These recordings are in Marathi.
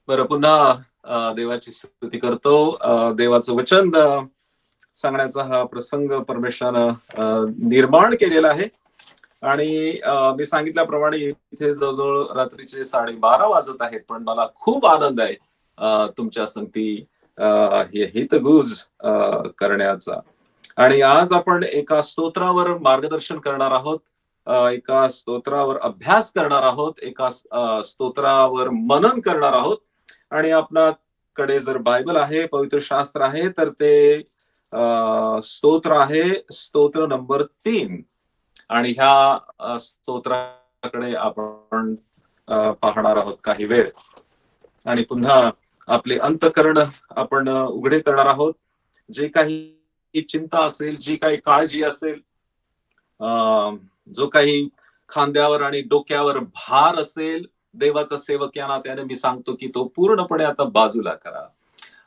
बरं, पुन्हा देवाची स्तुती करतो. देवाचं वचन सांगण्याचा हा प्रसंग परमेश्वरानं निर्माण केलेला आहे. आणि मी सांगितल्याप्रमाणे इथे जवळजवळ रात्रीचे 12:30 वाजत आहेत, पण मला खूप आनंद आहे तुमच्या संगती हे हितगुज करण्याचा. आणि आज आपण एका स्तोत्रावर मार्गदर्शन करणार आहोत, एका स्तोत्रावर अभ्यास करणार आहोत, एका स्तोत्रावर मनन करणार आहोत. आणि आपल्याकडे जर बायबल आहे, पवित्र शास्त्र आहे, तर ते स्तोत्र आहे, स्तोत्र नंबर 3. आणि ह्या स्तोत्राकडे आपण पाहणार आहोत काही वेळ. आणि पुन्हा आपले अंतःकरण आपण उघडे करणार आहोत. जे काही चिंता असेल, जी काही काळजी असेल, जो काही खांद्यावर आणि डोक्यावर भार असेल देवाचा सेवक या नात्याने मी सांगतो की तो पूर्णपणे आता बाजूला करा.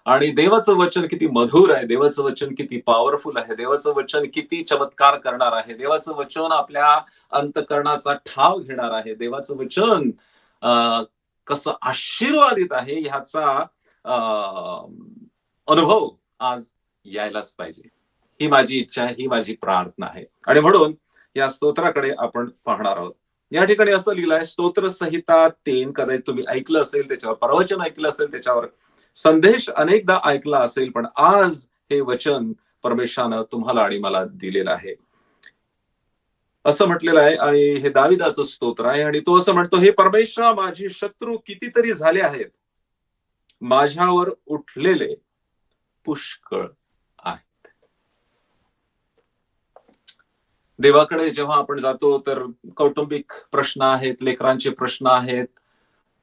आणि देवाचं वचन किती मधुर आहे, देवाचं वचन किती पॉवरफुल आहे, देवाचं वचन किती चमत्कार करणार आहे, देवाचं वचन आपल्या अंतःकरणाचा ठाव घेणार आहे, देवाचं वचन कसं आशीर्वादित आहे ह्याचा अनुभव आज यायलाच पाहिजे. ही माझी इच्छा आहे, ही माझी प्रार्थना आहे. आणि म्हणून या स्तोत्राकडे आपण पाहणार आहोत. या ठिकाणी असं लिहिलंय, स्तोत्र संहिता 3. कदाचित तुम्ही ऐकलं असेल, त्याच्यावर प्रवचन ऐकलं असेल, त्याच्यावर संदेश अनेकदा ऐकला असेल, पण आज हे वचन परमेश्वरानं तुम्हाला आणि मला दिलेलं आहे. असं म्हटलेलं आहे, आणि हे दाविदाचं स्तोत्र आहे. आणि तो असं म्हणतो, हे परमेश्वरा, माझे शत्रू कितीतरी झाले आहेत, माझ्यावर उठलेले पुष्कळ आहेत. देवाकडे जेव्हा आपण जातो तर कौटुंबिक प्रश्न आहेत, लेकरांचे प्रश्न आहेत,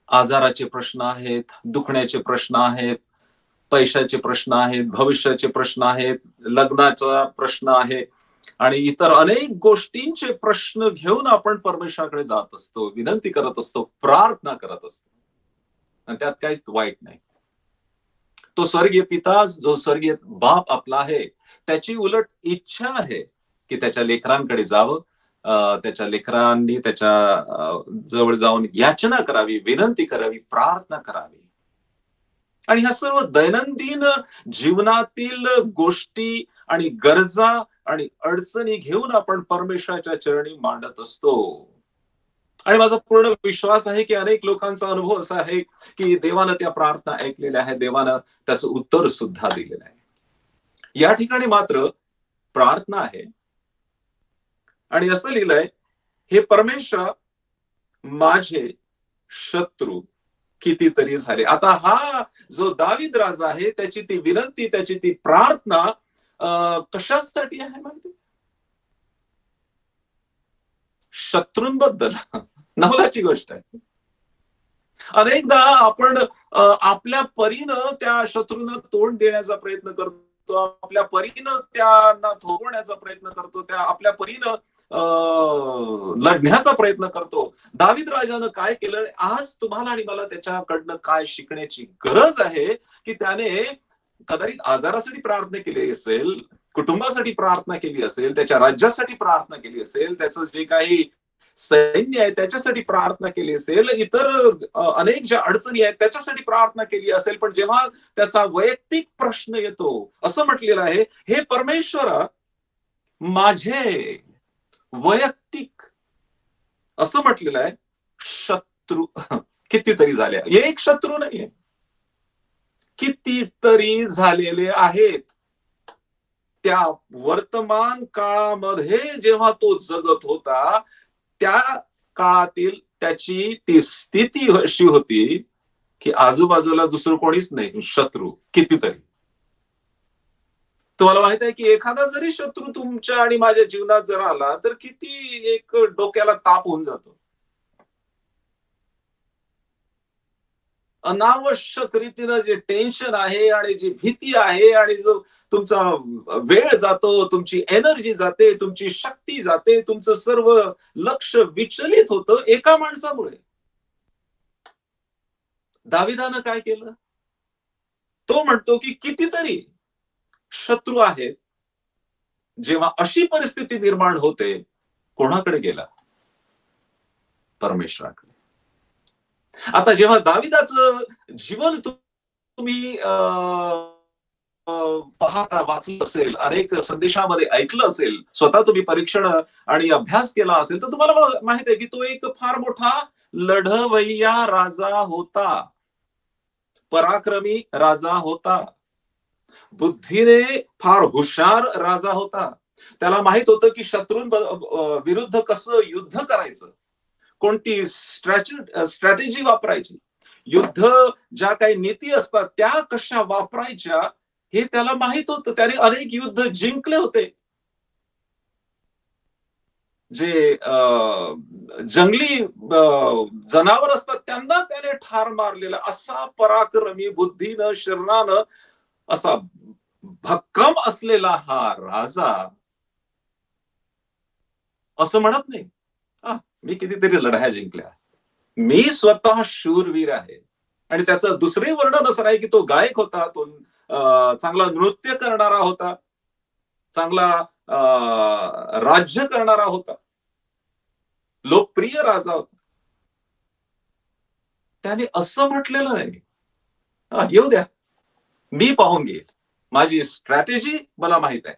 आजाराचे प्रश्न आहेत, दुखण्याचे प्रश्न आहेत, पैशाचे प्रश्न आहेत, भविष्याचे प्रश्न आहेत, लग्नाचा प्रश्न आहे, आणि इतर अनेक गोष्टींचे प्रश्न घेऊन आपण परमेश्वराकडे जात असतो, विनंती करत असतो, प्रार्थना करत असतो. आणि त्यात काहीच वाईट नाही. तो स्वर्गीय पिता, जो स्वर्गीय बाप आपला आहे, त्याची उलट इच्छा आहे की त्याच्या लेकरांकडे जावं, त्याच्या लेकरांनी त्याच्या जवळ जाऊन याचना करावी, विनंती करावी, प्रार्थना करावी. आणि ह्या सर्व दैनंदिन जीवनातील गोष्टी आणि गरजा आणि अडचणी घेऊन आपण परमेश्वराच्या चरणी मांडत असतो. आणि माझा पूर्ण विश्वास आहे की अनेक लोकांचा अनुभव असा आहे की देवानं त्या प्रार्थना ऐकलेल्या आहेत, देवानं त्याचं उत्तर सुद्धा दिलेलं आहे. या ठिकाणी मात्र प्रार्थना आहे, आणि असं लिहिलंय, हे परमेश्वरा, माझे शत्रू कितीतरी झाले. आता हा जो दावीद राजा आहे, त्याची ती विनंती, त्याची ती प्रार्थना कशासाठी आहे माहिती? शत्रूंबद्दल. नवलाची गोष्ट आहे. अनेकदा आपण आपल्या परीनं त्या शत्रूंना तोंड देण्याचा प्रयत्न करतो, आपल्या परीनं त्यांना थोपवण्याचा प्रयत्न करतो, त्या आपल्या परीनं लढण्याचा प्रयत्न करतो. दावीद राजानं काय केलं, आज तुम्हाला आणि मला त्याच्याकडनं काय शिकण्याची गरज आहे की त्याने कदाचित आजारासाठी प्रार्थना केली असेल, कुटुंबासाठी प्रार्थना केली असेल, त्याच्या राज्यासाठी प्रार्थना केली असेल, त्याचं जे काही सैन्य आहे त्याच्यासाठी प्रार्थना केली असेल, इतर अनेक ज्या अडचणी आहेत त्याच्यासाठी प्रार्थना केली असेल, पण जेव्हा त्याचा वैयक्तिक प्रश्न येतो, असं म्हटलेलं आहे, हे परमेश्वरा, माझे वैयक्तिक, असं म्हटलेलं आहे, शत्रू कितीतरी झाले. एक शत्रू नाहीये, कितीतरी झालेले आहेत. त्या वर्तमान काळामध्ये जेव्हा तो जगत होता, त्या काळातील त्याची ती स्थिती अशी होती की आजूबाजूला दुसरं कोणीच नाही, शत्रू कितीतरी. तुम्हाला माहित आहे की एखादा जरी शत्रू तुमच्या आणि माझ्या जीवनात जर आला तर किती एक डोक्याला ताप होऊन जातो. अनावश्यक रीतीनं जे टेन्शन आहे आणि जी भीती आहे आणि जो तुमचा वेळ जातो, तुमची एनर्जी जाते, तुमची शक्ती जाते, तुमचं सर्व लक्ष विचलित होतं एका माणसामुळे. दाविदानं काय केलं? तो म्हणतो की कितीतरी शत्रू आहेत. जेव्हा अशी परिस्थिती निर्माण होते, कोणाकडे गेला? परमेश्वराकडे. आता जेव्हा दाविदाचं जीवन तुम्ही पाहता, वाचलं असेल, अनेक संदेशामध्ये ऐकलं असेल, स्वतः तुम्ही परीक्षण आणि अभ्यास केला असेल, तर तुम्हाला माहित आहे की तो एक फार मोठा लढवय्या राजा होता, पराक्रमी राजा होता, बुद्धीने फार हुशार राजा होता. त्याला माहित होतं की विरुद्ध कसं युद्ध करायचं, कोणती स्ट्रॅटेजी वापरायची, युद्ध ज्या काही नीती असतात त्या कशा वापरायच्या हे त्याला माहित होतं. त्याने अनेक युद्ध जिंकले होते. जे जंगली जनावर असतात त्यांना त्याने ठार मारलेला असा पराक्रमी, बुद्धीनं, शरीरानं असा भक्कम असलेला हा राजा असं म्हणत नाही, मी कितीतरी लढाया जिंकल्या, मी स्वतः शूरवीर आहे. आणि त्याचं दुसरे वर्णन असं आहे की तो गायक होता, तो चांगला नृत्य करणारा होता, चांगला राज्य करणारा होता, लोकप्रिय राजा होता. त्याने असं म्हटलेलं नाही, येऊ द्या, मी पाहून घेईल, माझी स्ट्रॅटेजी मला माहित आहे,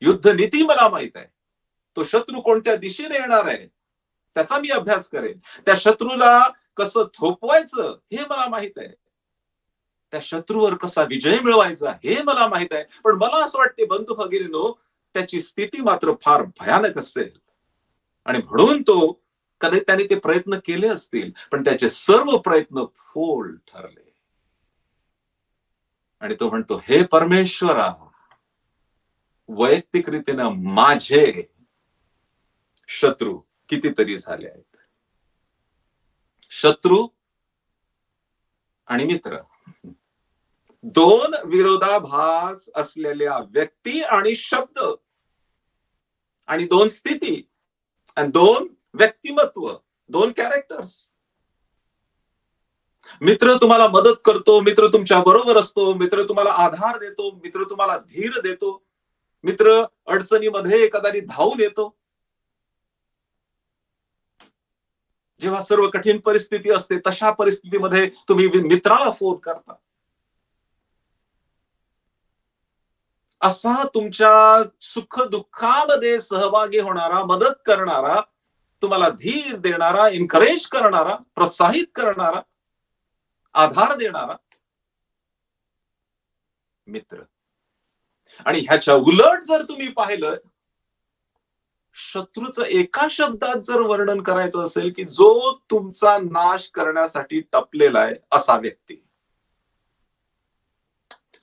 युद्ध नीती मला माहित आहे, तो शत्रू कोणत्या दिशेने येणार आहे त्याचा मी अभ्यास करेन, त्या शत्रूला कसं थोपवायचं हे मला माहित आहे, त्या शत्रूवर कसा विजय मिळवायचा हे मला माहित आहे. पण मला असं वाटते बंधू भगिनींनो, त्याची स्थिती मात्र फार भयानक असेल आणि म्हणून तो कधी त्याने ते प्रयत्न केले असतील, पण त्याचे सर्व प्रयत्न फोल ठरले. आणि तो म्हणतो, हे परमेश्वरा, वैयक्तिक रीतीनं माझे शत्रू कितीतरी झाले आहेत. शत्रू आणि मित्र, दोन विरोधाभास असलेल्या व्यक्ती आणि शब्द आणि दोन स्थिती आणि दोन व्यक्तिमत्व, दोन कॅरेक्टर्स. मित्र तुम्हाला मदत करतो, मित्र तुमच्या बरोबर असतो, मित्र तुम्हाला आधार देतो, मित्र तुम्हाला धीर देतो, मित्र अडचणीमध्ये कदाचित धावून येतो. जेव्हा सर्व कठीण परिस्थिती असते तशा परिस्थितीमध्ये तुम्ही मित्राला फोन करता. असा तुमच्या सुख दुःखामध्ये सहभागी होणारा, मदत करणारा, तुम्हाला धीर देणारा, एनकरेज करणारा, प्रोत्साहित करणारा, आधार देणारा मित्र. आणि ह्याच्या उलट जर तुम्ही पाहिलं, शत्रूचं एका शब्दात जर वर्णन करायचं असेल की जो तुमचा नाश करण्यासाठी टपलेला आहे असा व्यक्ती,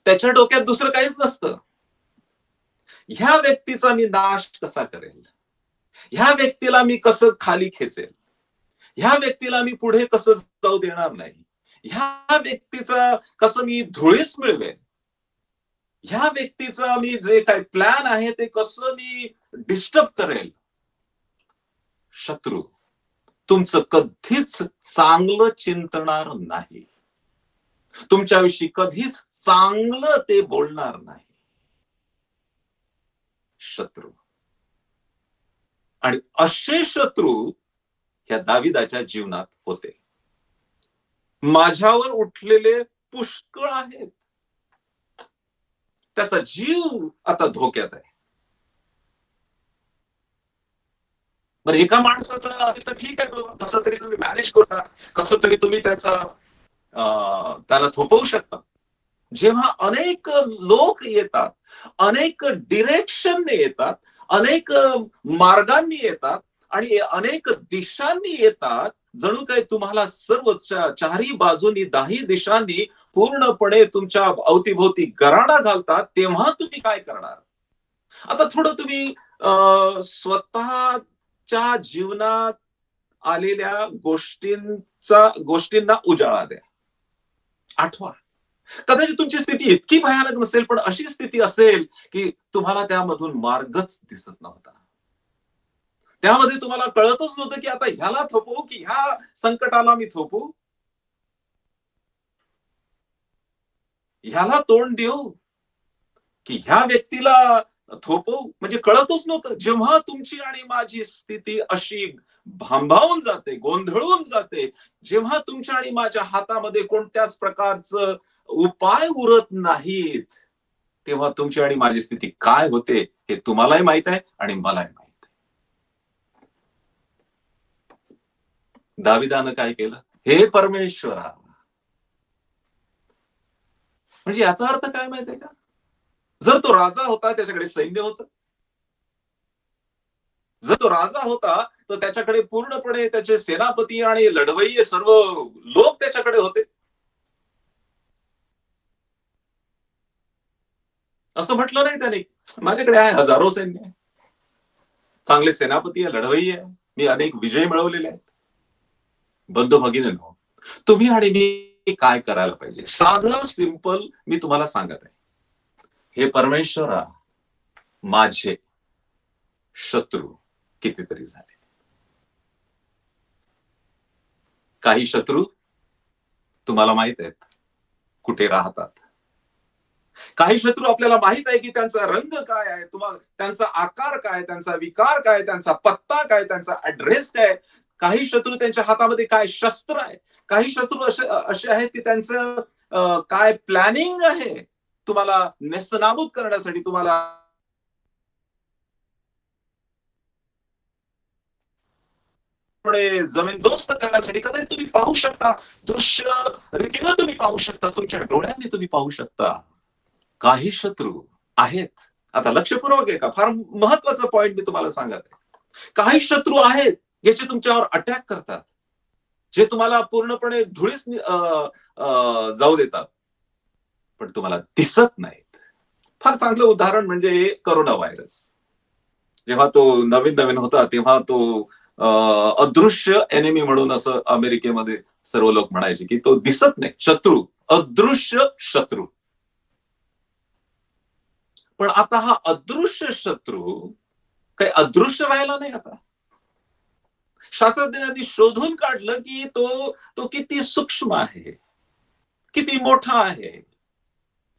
त्याच्या डोक्यात दुसरं काहीच नसतं. ह्या व्यक्तीचा मी नाश कसा करेल, ह्या व्यक्तीला मी कसं खाली खेचेल, ह्या व्यक्तीला मी पुढे कसं जाऊ देणार नाही, ह्या व्यक्तीचा कसं मी धुळीस मिळवेल, ह्या व्यक्तीचा मी जे काही प्लॅन आहे ते कसं मी डिस्टर्ब करेल. शत्रू तुमचं कधीच चांगलं चिंतणार नाही, तुमच्याविषयी कधीच चांगलं ते बोलणार नाही. शत्रू आणि असे शत्रू ह्या दाविदाच्या जीवनात होते. माझ्यावर उठलेले पुष्कळ आहेत, त्याचा जीव आता धोक्यात आहे. बरं, एका माणसाचं असेल तर ठीक आहे, कसं तरी तुम्ही मॅनेज करता, कसं तरी तुम्ही त्याला थोपवू शकता. जेव्हा अनेक लोक येतात, अनेक डिरेक्शनने येतात, अनेक मार्गांनी येतात आणि अनेक दिशांनी येतात, जणू काही तुम्हाला सर्व चारही बाजूनी, दाही दिशांनी पूर्णपणे तुमच्या अवतीभोवती गराडा घालतात, तेव्हा तुम्ही काय करणार? आता थोडं तुम्ही स्वतःच्या जीवनात आलेल्या गोष्टींना उजाळा द्या. आठवा, कदाचित तुमची स्थिती इतकी भयानक नसेल, पण अशी स्थिती असेल की तुम्हाला त्यामधून मार्गच दिसत नव्हता. त्यामध्ये तुम्हाला कळतच नव्हतं की आता ह्याला थोपवू की ह्या संकटाला मी थोपू, ह्याला तोंड देऊ की ह्या व्यक्तीला थोपवू, म्हणजे कळतच नव्हतं. जेव्हा तुमची आणि माझी स्थिती अशी भांबावून जाते, गोंधळून जाते, जेव्हा तुमच्या आणि माझ्या हातामध्ये कोणत्याच प्रकारचं उपाय उरत नाहीत, तेव्हा तुमची आणि माझी स्थिती काय होते हे तुम्हालाही माहित आहे आणि मलाही माहित आहे. दाविदानं काय केलं? हे परमेश्वरा, म्हणजे याचा अर्थ काय माहितीये का? जर तो राजा होता, त्याच्याकडे सैन्य होतं. जर तो राजा होता तर त्याच्याकडे पूर्णपणे त्याचे सेनापती आणि लढवय्ये सर्व लोक त्याच्याकडे होते. असं म्हटलं नाही त्याने, माझ्याकडे आहे हजारो सैन्य आहे, चांगले सेनापती आहे, लढवय्ये आहे, मी अनेक विजय मिळवलेले आहेत. बंधू भगिनींनो, तुम्ही आणि मी काय करायला पाहिजे? साधं सिंपल मी तुम्हाला सांगत आहे. हे परमेश्वरा, माझे शत्रू कितीतरी झाले. काही शत्रू तुम्हाला माहित आहेत कुठे राहतात. काही शत्रू आपल्याला माहित आहे की त्यांचा रंग काय आहे, तुम्हाला त्यांचा आकार काय, त्यांचा विकार काय, त्यांचा पत्ता काय, त्यांचा ऍड्रेस काय. काही शत्रू त्यांच्या हातामध्ये काय शस्त्र आहे. काही शत्रू असे आहेत की त्यांचं काय प्लॅनिंग आहे तुम्हाला नेस्तनाबूत करण्यासाठी, तुम्हाला जमीनदोस्त करण्यासाठी. कधी तुम्ही पाहू शकता, दृश्य रीतीनं तुम्ही पाहू शकता, तुमच्या डोळ्यांनी तुम्ही पाहू शकता. काही शत्रू आहेत. आता लक्षपूर्वक आहे का? फार महत्वाचा पॉइंट मी तुम्हाला सांगत आहे. काही शत्रू आहेत याचे तुमच्यावर अटॅक करतात, जे तुम्हाला पूर्णपणे धुळीस जाऊ देतात, पण तुम्हाला दिसत नाहीत. फार चांगलं उदाहरण म्हणजे करोना व्हायरस. जेव्हा तो नवीन नवीन होता तेव्हा तो अदृश्य एनिमी म्हणून असं अमेरिकेमध्ये सर्व लोक म्हणायचे की तो दिसत नाही, शत्रू, अदृश्य शत्रू. पण आता हा अदृश्य शत्रू काही अदृश्य राहिला नाही. आता शास्त्रज्ञांनी शोधून काढलं की तो तो किती सूक्ष्म आहे, किती मोठा आहे.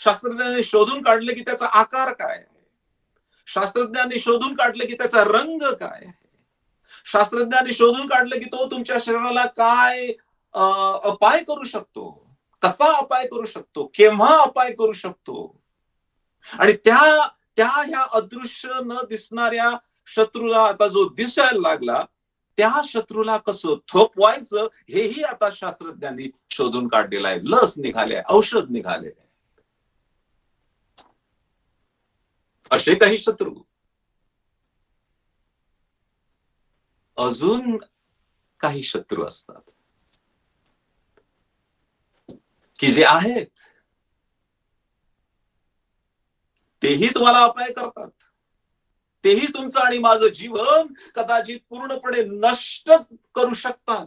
शास्त्रज्ञांनी शोधून काढलं की त्याचा आकार काय आहे. शास्त्रज्ञांनी शोधून काढलं की त्याचा रंग काय आहे. शास्त्रज्ञांनी शोधून काढलं की तो तुमच्या शरीराला काय अपाय करू शकतो, कसा अपाय करू शकतो, केव्हा अपाय करू शकतो. आणि त्या त्या ह्या अदृश्य न दिसणाऱ्या शत्रूला आता जो दिसायला लागला, त्या शत्रूला कसं थोपवायचं हेही आता शास्त्रज्ञांनी शोधून काढलेलं आहे. लस निघाले, औषध निघाले. असे काही शत्रू अजून काही शत्रू असतात की जे आहेत तेही तुम्हाला अपाय करतात. तेही तुमचं आणि माझं जीवन कदाचित पूर्णपणे नष्ट करू शकतात.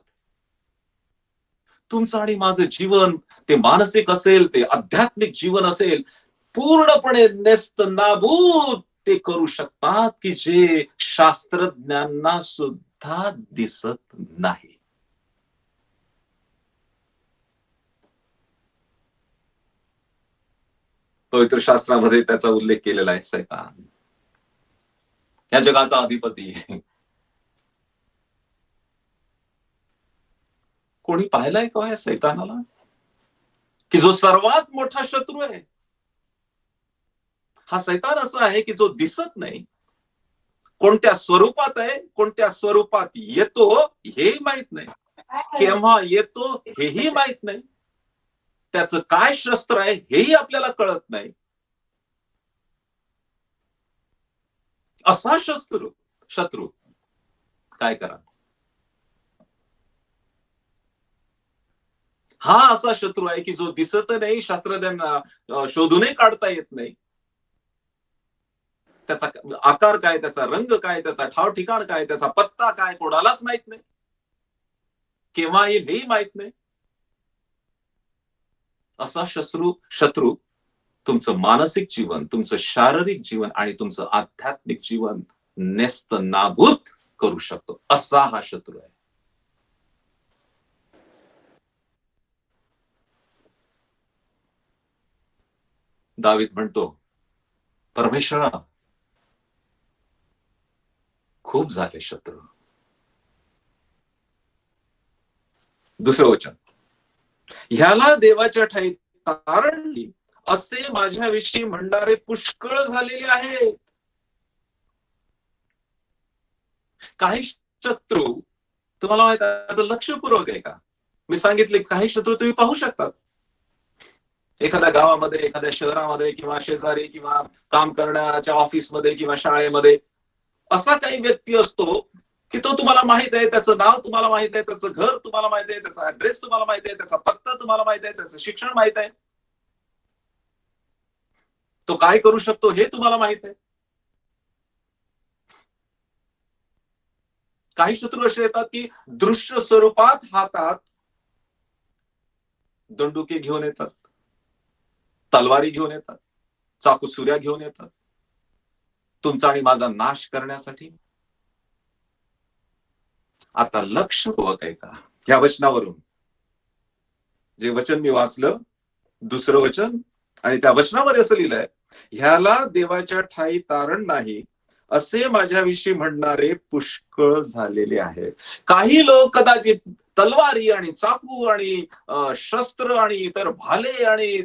तुमचं आणि माझं जीवन, ते मानसिक असेल, ते आध्यात्मिक जीवन असेल, पूर्णपणे नेस्तनाबूत ते करू शकतात की जे शास्त्रज्ञांना सुद्धा दिसत नाही. पवित्र शास्त्रामध्ये त्याचा उल्लेख केलेला आहे, सैतान, या जगाचा अधिपती. कोणी पाहिलाय का या सैतानाला, की जो सर्वात मोठा शत्रू आहे? हा सैतान असा आहे की जो दिसत नाही, कोणत्या स्वरूपात आहे, कोणत्या स्वरूपात येतो हेही माहित नाही, केव्हा येतो हेही माहित नाही, त्याचं काय शस्त्र आहे हेही आपल्याला कळत नाही. असा शत्रू काय करा? हा असा शत्रू आहे की जो दिसत नाही, शास्त्रज्ञांना शोधूनही काढता येत नाही. त्याचा आकार काय, त्याचा रंग काय, त्याचा ठाव ठिकाण काय, त्याचा पत्ता काय, कोणालाच माहित नाही, केव्हा येईल हेही माहित नाही. असा शत्रू तुमचं मानसिक जीवन, तुमचं शारीरिक जीवन आणि तुमचं आध्यात्मिक जीवन नेस्तनाबूत करू शकतो. असा हा शत्रू आहे. दावीद म्हणतो, परमेश्वरा, खूप झाले शत्रू, दुसरं वचन, ह्याला देवाच्या ठाई तारण असे माझ्याविषयी म्हणणारे पुष्कळ झालेले आहेत. काही शत्रू तुम्हाला माहित आहे, लक्षपूर्वक आहे का? मी सांगितले काही शत्रू तुम्ही पाहू शकतात. एखाद्या गावामध्ये, एखाद्या शहरामध्ये, किंवा शेजारी, किंवा काम करण्याच्या ऑफिसमध्ये, किंवा शाळेमध्ये असा काही व्यक्ती असतो की तो तुम्हाला माहित आहे, त्याचं नाव तुम्हाला माहित आहे, त्याचं घर तुम्हाला माहित आहे, त्याचा ऍड्रेस तुम्हाला माहित आहे, त्याचा पत्ता तुम्हाला माहित आहे, त्याचं शिक्षण माहित आहे, तो काय करू शकतो हे तुम्हाला माहित आहे. काही शत्रू असे येतात की दृश्य स्वरूपात हातात दंडुके घेऊन येतात, तलवारी घेऊन येतात, चाकू सुऱ्या घेऊन येतात, तुमचा आणि माझा नाश करण्यासाठी. आता लक्षपूर्वक आहे का या वचनावरून? जे वचन मी वाचलं, दुसरं वचन, आणि त्या वचनामध्ये असं लिहिलंय, ह्याला देवाच्या ठाई तारण नाही असे माझ्याविषयी म्हणणारे पुष्कळ झालेले आहेत. काही लोक कदाचित तलवारी आणि चाकू आणि शस्त्र आणि इतर भाले आणि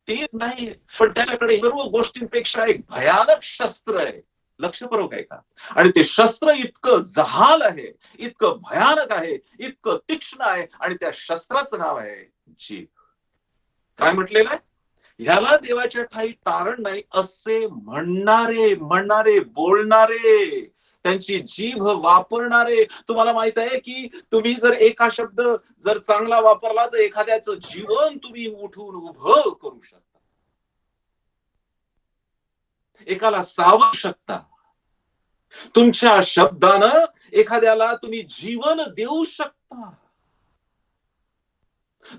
ते नाही, पण त्याच्याकडे सर्व गोष्टींपेक्षा एक भयानक शस्त्र आहे. लक्षपूर्वक आहे का? आणि ते शस्त्र इतकं जहाल आहे, इतकं भयानक आहे, इतकं तीक्ष्ण आहे, आणि त्या शस्त्राचं नाव आहे जीभ. काय म्हटलेलं आहे? ह्याला देवाच्या ठाई तारण नाही असे म्हणणारे बोलणारे, त्यांची जीभ वापरणारे. तुम्हाला माहित आहे की तुम्ही जर एका शब्द जर चांगला वापरला तर एखाद्याचं जीवन तुम्ही उठून उभं करू शकता, एकाला सावरू शकता. तुमच्या शब्दानं एखाद्याला तुम्ही जीवन देऊ शकता.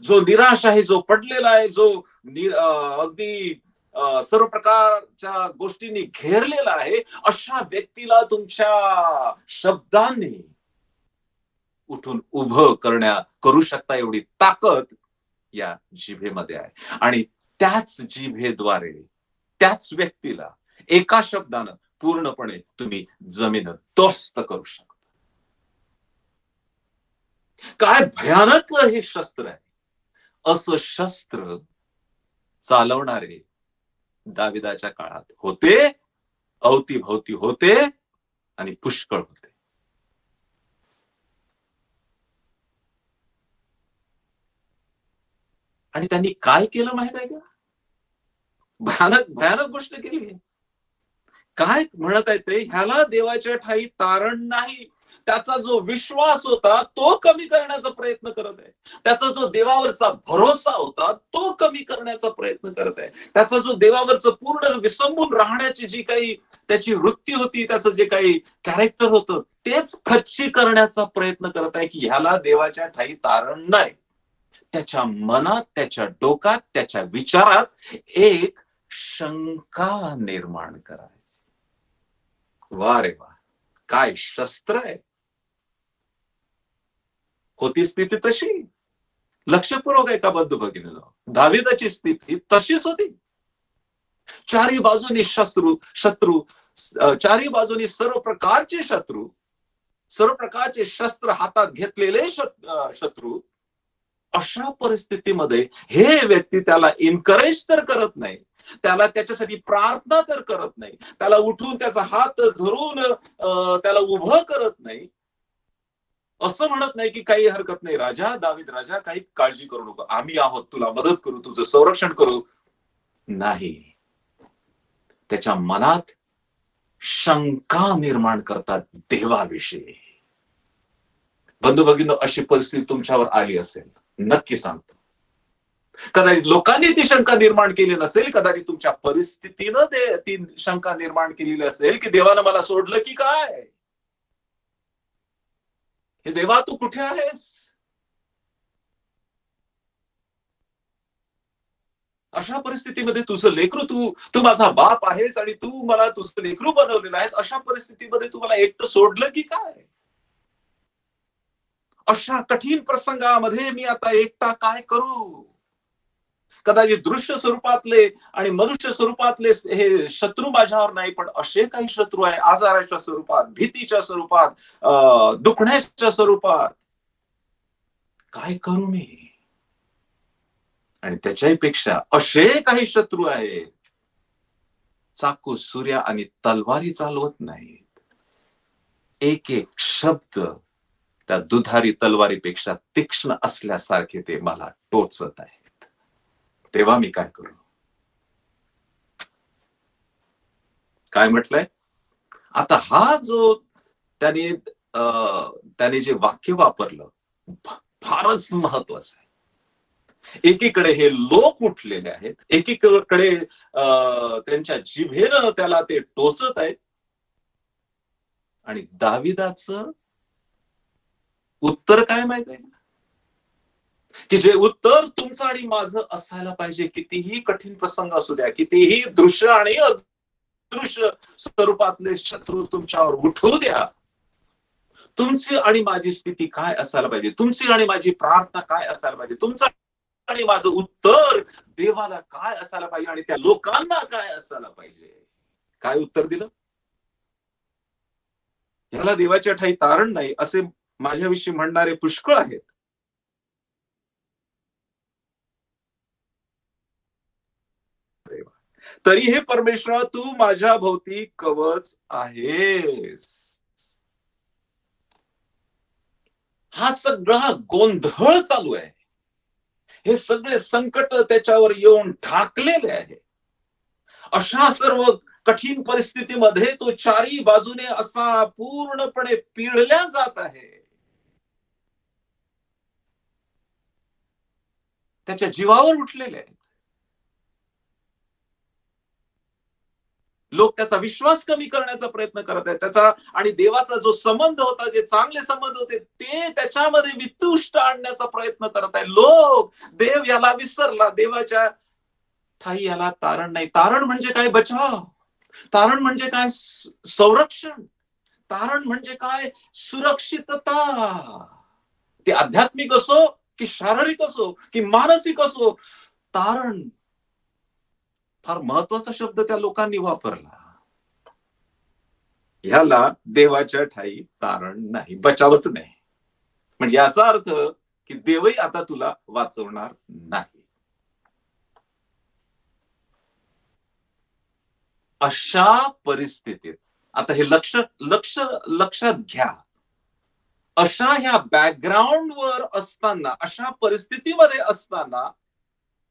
जो निराश आहे, जो पडलेला आहे, जो अगदी सर्व प्रकारच्या गोष्टींनी घेरलेला आहे, अशा व्यक्तीला तुमच्या शब्दांनी उठून उभं करू शकता, एवढी ताकद या जिभेमध्ये आहे. आणि त्याच जिभेद्वारे त्याच व्यक्तीला एका शब्दानं पूर्णपणे तुम्ही जमीनदोस्त करू शकता. काय भयानक हे शस्त्र आहे! असं शस्त्र चालवणारे दाविदाच्या काळात होते, अवतीभवती होते, आणि पुष्कळ होते. आणि त्यांनी काय केलं माहित आहे का? भयानक भयानक गोष्ट केली. काय म्हणत आहे ते? ह्याला देवाच्या ठाई तारण नाही. त्याचा जो विश्वास होता तो कमी करण्याचा प्रयत्न करत आहे. त्याचा जो देवावरचा भरोसा होता तो कमी करण्याचा प्रयत्न करत आहे. त्याचा जो देवावरचं पूर्ण विसंबून राहण्याची जी काही त्याची वृत्ती होती, त्याचं जे काही कॅरेक्टर होतं, तेच खच्ची करण्याचा प्रयत्न करत आहे की ह्याला देवाच्या ठाई तारण नाही. त्याच्या मनात, त्याच्या डोक्यात, त्याच्या विचारात एक शंका निर्माण करायची. वा रे वा, काय शस्त्र आहे! होती स्थिती तशी. लक्षपूर्वक आहे का बंधू भगिनींनो? दाविदाची स्थिती तशीच होती. चारी बाजूनी शत्रू, चारी बाजूनी सर्व प्रकारचे शत्रू, सर्व प्रकारचे शस्त्र हातात घेतलेले शत्रू. अशा परिस्थितीमध्ये हे व्यक्ती त्याला इन्करेज तर करत नाही, त्याला त्याच्यासाठी प्रार्थना तर करत नाही, त्याला उठून त्याचा हात धरून त्याला उभं करत नाही. असं म्हणत नाही की काही हरकत नाही राजा, दावीद राजा, काही काळजी करू नको, आम्ही आहोत, तुला मदत करू, तुझं संरक्षण करू. नाही, त्याच्या मनात शंका निर्माण करतात देवाविषयी. बंधू भगिनींनो, अशी परिस्थिती तुमच्यावर आली असेल, नक्की सांगतो. कदाचित लोकांनी ती शंका निर्माण केली नसेल, कदाचित तुमच्या परिस्थितीनं ती शंका निर्माण केलेली असेल की देवानं मला सोडलं की काय, हे देवा तू कुठे आहेस. अशा परिस्थितीमध्ये तुझं लेकरू, तू माझा बाप आहेस आणि तू मला तुझं लेकरू बनवलेलं आहेस, अशा परिस्थितीमध्ये तू मला एकटं सोडलं की काय. अशा कठीण प्रसंगामध्ये मी आता एकटा काय करू. कदाचित दृश्य स्वरूपातले आणि मनुष्य स्वरूपातले हे शत्रू माझ्यावर नाही, पण असे काही शत्रू आहे आजाराच्या स्वरूपात, भीतीच्या स्वरूपात, दुखण्याच्या स्वरूपात. काय करू मी? आणि त्याच्याही पेक्षा असे काही शत्रू आहेत, चाकू, सूर्या आणि तलवारी चालवत नाहीत. एक एक शब्द त्या दुधारी तलवारीपेक्षा तीक्ष्ण असल्यासारखे ते मला टोचत आहेत. तेव्हा मी काय करू? काय म्हटलंय आता? हा जो त्याने जे वाक्य वापरलं फारच महत्वाचं आहे. एकीकडे हे लोक उठलेले आहेत, एकीकडे त्यांच्या जिभेनं त्याला ते टोचत आहेत, आणि दाविदाचं उत्तर काय माहित आहे की जे उत्तर तुमचं आणि माझं असायला पाहिजे, कितीही कठीण प्रसंग असू द्या, कितीही दृश्य आणि अदृश्य स्वरूपातले शत्रू तुमच्यावर उठू द्या, तुमची आणि माझी स्थिती काय असायला पाहिजे, तुमची आणि माझी प्रार्थना काय असायला पाहिजे, तुमचं आणि माझं उत्तर देवाला काय असायला पाहिजे आणि त्या लोकांना काय असायला पाहिजे. काय उत्तर दिलं? याला देवाच्या ठाई तारण नाही असे माझ्याविषयी म्हणणारे पुष्कळ आहेत. तरी हे परमेश्वरा, तू माझ्या भोवती कवच आहेस. हा सगळा गोंधळ चालू आहे, हे सगळे संकट त्याच्यावर येऊन ठाकलेले आहे. अशा सर्व कठीण परिस्थितीमध्ये तो चारी बाजूने असा पूर्णपणे पिळल्या जात आहे. त्याच्या जीवावर उठलेले आहेत लोक. त्याचा विश्वास कमी करण्याचा प्रयत्न करत आहेत. त्याचा आणि देवाचा जो संबंध होता, जे चांगले संबंध होते, ते त्याच्यामध्ये वितुष्ट आणण्याचा प्रयत्न करत आहे लोक. देव याला विसरला, देवाच्या ठाई याला तारण नाही. तारण म्हणजे काय? बचाव. तारण म्हणजे काय? संरक्षण. तारण म्हणजे काय? सुरक्षितता. ते आध्यात्मिक असो की शारीरिक असो की मानसिक असो, तारण फार महत्वाचा शब्द त्या लोकांनी वापरला. ह्याला देवाच्या ठाई तारण नाही, बचावच नाही. म्हणजे याचा अर्थ की देवही आता तुला वाचवणार नाही. अशा परिस्थितीत आता हे लक्षात घ्या. अशा ह्या बॅकग्राऊंडवर असताना, अशा परिस्थितीमध्ये असताना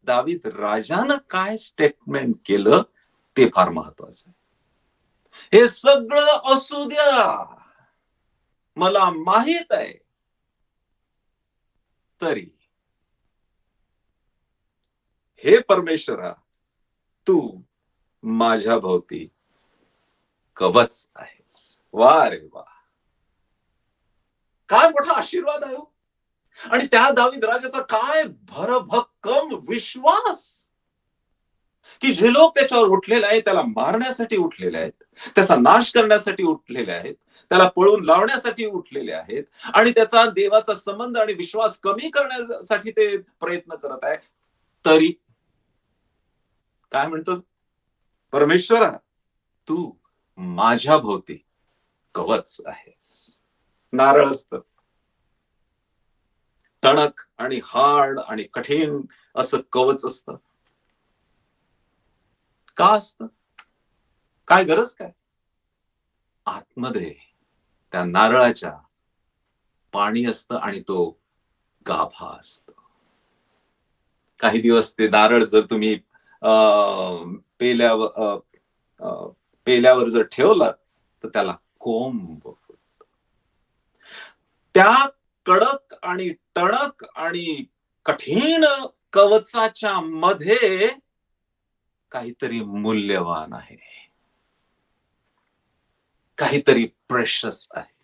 दावीद राजानं काय स्टेटमेंट केलं ते फार महत्वाचं आहे. हे सगळं असू द्या, मला माहित आहे, तरी हे परमेश्वरा, तू माझ्या भोवती कवच आहेस. वा रे वा, काय मोठा आशीर्वाद आहे. आणि त्या दावीद राजाचा काय भरभक्कम विश्वास की जे लोक त्याच्यावर उठलेले आहेत, त्याला मारण्यासाठी उठलेले आहेत, त्याचा नाश करण्यासाठी उठलेले आहेत, त्याला पळून लावण्यासाठी उठलेले आहेत, आणि त्याचा देवाचा संबंध आणि विश्वास कमी करण्यासाठी ते प्रयत्न करत आहे, तरी काय म्हणतो? परमेश्वरा, तू माझ्या भोवती कवच आहेस. नारळ असतं, टणक आणि हार्ड आणि कठीण असं कवच असतं. का असतं? काय गरज काय? आतमध्ये त्या नारळाच्या पाणी असतं आणि तो गाभा असतो. काही दिवस ते नारळ जर तुम्ही पेल्यावर जर ठेवलात तर त्याला कोंब. त्या कडक आणि टणक आणि कठीण कवचाच्या मध्ये काहीतरी मूल्यवान आहे, काहीतरी प्रेशस आहे.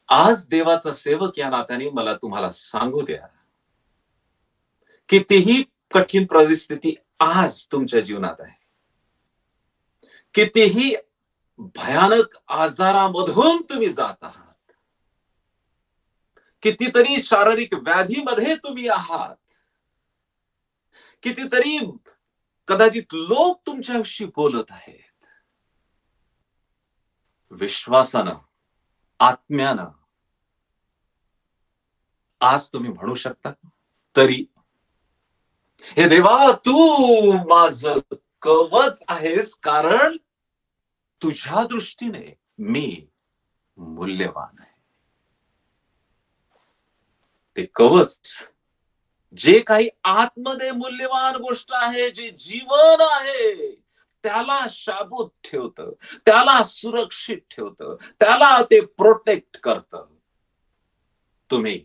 आज देवाचा सेवक या नात्याने मला तुम्हाला सांगू द्या, कितीही कठीण परिस्थिती आज तुमच्या जीवनात आहे, कितीही भयानक आजारामधून तुम्ही जात आहात, कितीतरी शारीरिक व्याधीमध्ये तुम्ही आहात, कितीतरी कदाचित लोक तुमच्याशी बोलत आहेत. विश्वासानं, आत्म्यानं आज तुम्ही म्हणू शकता, तरी हे देवा तू माझं कवच आहेस, कारण तुझ्या दृष्टीने मी मूल्यवान आहे. ते कवच जे काही आतमध्ये मूल्यवान गोष्ट आहे, जे जीवन आहे, त्याला शाबूत ठेवतं, त्याला सुरक्षित ठेवतं, त्याला ते प्रोटेक्ट करतं. तुम्ही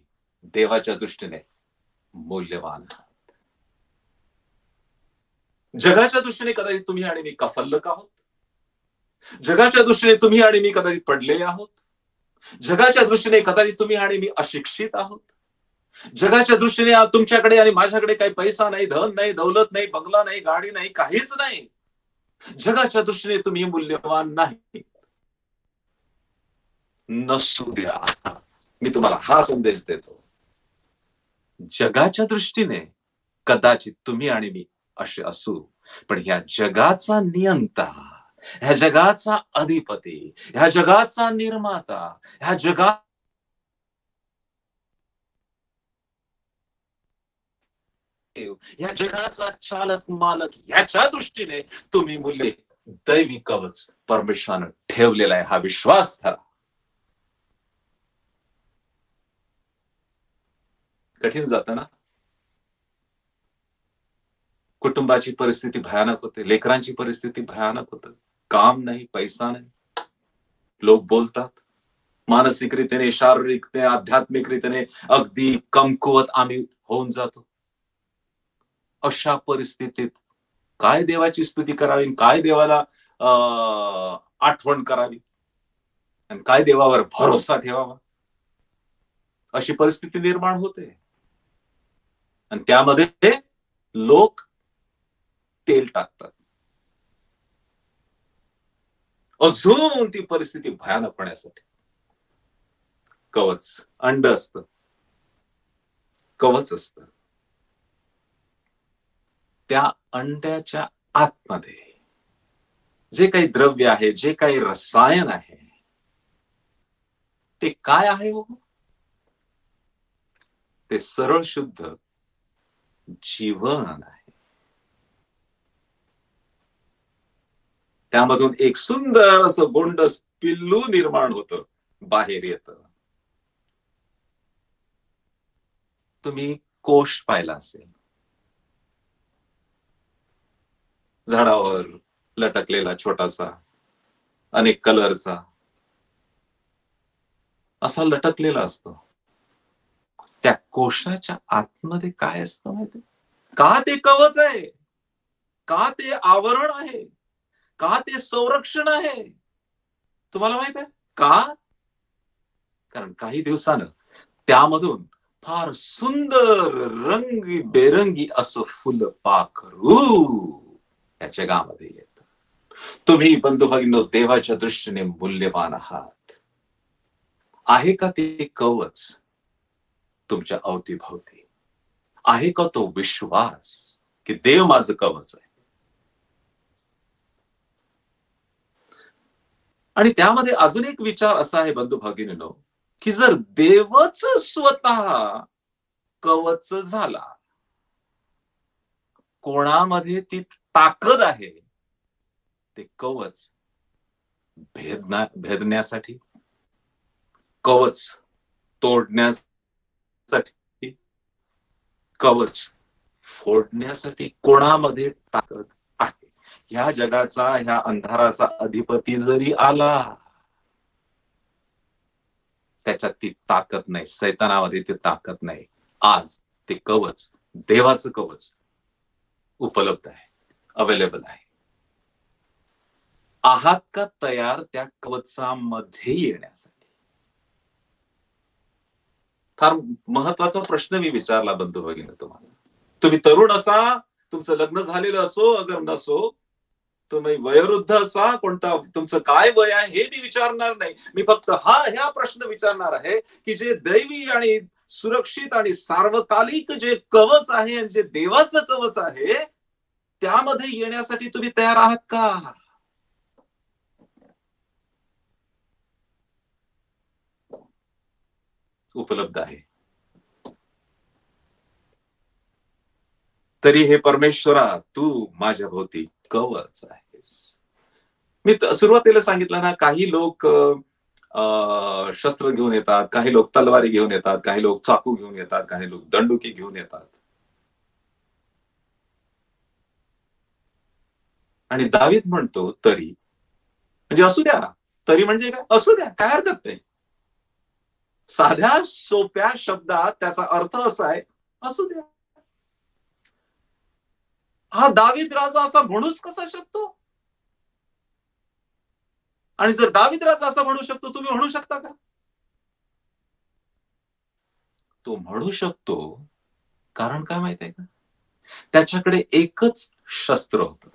देवाच्या दृष्टीने मूल्यवान आहात. जगाच्या दृष्टीने कदाचित तुम्ही आणि मी कफल्लक आहोत. जगाच्या दृष्टीने तुम्ही आणि मी कदाचित पडलेले आहोत. जगाच्या दृष्टीने कदाचित तुम्ही आणि मी अशिक्षित आहोत. जगाच्या दृष्टीने तुमच्याकडे आणि माझ्याकडे काही पैसा नाही, धन नाही, दौलत नाही, बंगला नाही, गाडी नाही, काहीच नाही. जगाच्या दृष्टीने तुम्ही मूल्यवान नाही. नसू द्या. मी तुम्हाला हा संदेश देतो. जगाच्या दृष्टीने कदाचित तुम्ही आणि मी असे असू, पण ह्या जगाचा नियंता, ह्या जगाचा अधिपती, ह्या जगाचा निर्माता, ह्या जगात या जगाचा चालक मालक, याच्या दृष्टीने तुम्ही मूल्य दैवी कवच परमेश्वरानं ठेवलेला आहे. हा विश्वास धरा. कठीण जातं ना. कुटुंबाची परिस्थिती भयानक होते, लेकरांची परिस्थिती भयानक होते, काम नाही, पैसा नाही, लोक बोलतात, मानसिकरीतीने, शारीरिकतेने, आध्यात्मिकरीतीने अगदी कमकुवत आम्ही होऊन जातो. अशा परिस्थितीत काय देवाची स्तुती करावी, काय देवाला आठवण करावी आणि काय देवावर भरोसा ठेवावा, अशी परिस्थिती निर्माण होते. आणि त्यामध्ये लोक तेल टाकतात. अजून ती परिस्थिती भयानक होण्यासाठी कवच, अंड असतं, कवच असतं. त्या अंड्याच्या आतमध्ये जे काही द्रव्य आहे, जे काही रसायन आहे, ते काय आहे हो? ते सरळ शुद्ध जीवन आहे. त्यामधून एक सुंदर असं गोंडस पिल्लू निर्माण होतं, बाहेर येतं. तुम्ही कोश पाहिला असेल, झाडावर लटकलेला छोटासा, अनेक कलरचा असा लटकलेला असतो. त्या कोशाच्या आतमध्ये काय असतं माहिती? का ते कवच आहे, का ते आवरण आहे, का ते संरक्षण आहे, तुम्हाला माहित आहे का? कारण काही दिवसानं त्यामधून फार सुंदर रंगीबेरंगी असं फुलपाखरू या जगामध्ये येत. तुम्ही बंधू भगिनींनो, देवाच्या दृष्टीने मूल्यवान आहात. आहे का ते कवच तुमच्या अवतीभवती? आहे का तो विश्वास की देव माझं कवच आहे? आणि त्यामध्ये अजून एक विचार असा आहे बंधू भगिनींनो, की जर देवच स्वतः कवच झाला, कोणामध्ये ती ताकद आहे ते कवच भेदण्यासाठी, कवच तोडण्यासाठी, कवच फोडण्यासाठी कोणामध्ये ताकद आहे? ह्या जगाचा, ह्या अंधाराचा अधिपती जरी आला, त्याच्यात ती ताकद नाही, सैतानामध्ये ती ताकद नाही. आज ते कवच, देवाचं कवच उपलब्ध आहे, अवेलेबल आहे. आहात का तयार त्या कवचामध्ये येण्यासाठी? फार महत्वाचा प्रश्न मी विचारला बंधू भगिनी तुम्हाला. तुम्ही तरुण असा, तुमचं लग्न झालेलं असो अगर नसो, तुम्ही वयोवृद्ध असा, कोणता तुमचं काय वय आहे हे मी विचारणार नाही. मी फक्त ह्या प्रश्न विचारणार आहे की जे दैवी आणि सुरक्षित आणि सार्वकालिक जे कवच आहे आणि जे देवाचं कवच आहे त्यामध्ये येण्यासाठी तुम्ही तयार आहात का? उपलब्ध आहे. तरी हे परमेश्वरा तू माझ्या भोवती कवच आहेस. मी सुरुवातीला सांगितलं ना, काही लोक शस्त्र घेऊन येतात, काही लोक तलवारी घेऊन येतात, काही लोक चाकू घेऊन येतात, काही लोक दंडुकी घेऊन येतात. आणि दावीद म्हणतो तरी, म्हणजे असू द्या. तरी म्हणजे काय? असू द्या, काय हरकत नाही. साध्या सोप्या शब्दात त्याचा अर्थ असा आहे, असू द्या. हा दावीद राजा असा म्हणूच कसा शकतो? आणि जर दावीद राजा असा म्हणू शकतो, तुम्ही म्हणू शकता का? तो म्हणू शकतो, कारण काय माहित आहे का? त्याच्याकडे एकच शस्त्र होतं.